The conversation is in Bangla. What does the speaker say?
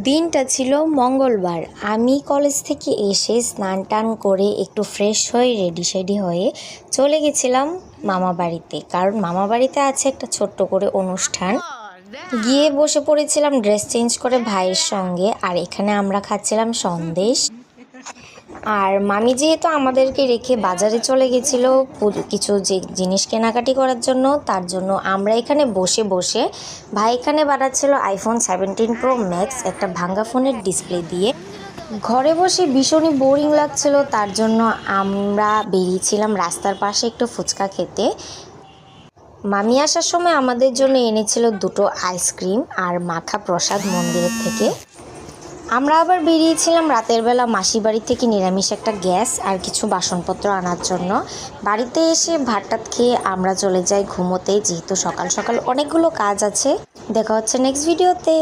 দিনটা ছিল মঙ্গলবার। আমি কলেজ থেকে এসে স্নান টান করে একটু ফ্রেশ হয়ে রেডি হয়ে চলে গেছিলাম মামা বাড়িতে, কারণ মামা বাড়িতে আছে একটা ছোট্ট করে অনুষ্ঠান। গিয়ে বসে পড়েছিলাম ড্রেস চেঞ্জ করে ভাইয়ের সঙ্গে, আর এখানে আমরা খাচ্ছিলাম সন্দেশ। আর মামি যেহেতু আমাদেরকে রেখে বাজারে চলে গেছিল কিছু যে জিনিস কেনাকাটি করার জন্য, তার জন্য আমরা এখানে বসে বসে ভাই এখানে বানাচ্ছিল আইফোন 17 প্রো ম্যাক্স একটা ভাঙ্গা ফোনের ডিসপ্লে দিয়ে। ঘরে বসে ভীষণই বোরিং লাগছিল, তার জন্য আমরা বেরিয়েছিলাম রাস্তার পাশে একটু ফুচকা খেতে। মামি আসার সময় আমাদের জন্য এনেছিল দুটো আইসক্রিম আর মাখা প্রসাদ মন্দিরের থেকে। আমরা আবার বেরিয়েছিলাম রাতের বেলা মাসি বাড়ি থেকে নিরামিষ একটা গ্যাস আর কিছু বাসনপত্র আনার জন্য। বাড়িতে এসে ভাত টাত খেয়ে আমরা চলে যাই ঘুমোতে, যেহেতু সকাল সকাল অনেকগুলো কাজ আছে। দেখা হচ্ছে নেক্সট ভিডিওতে।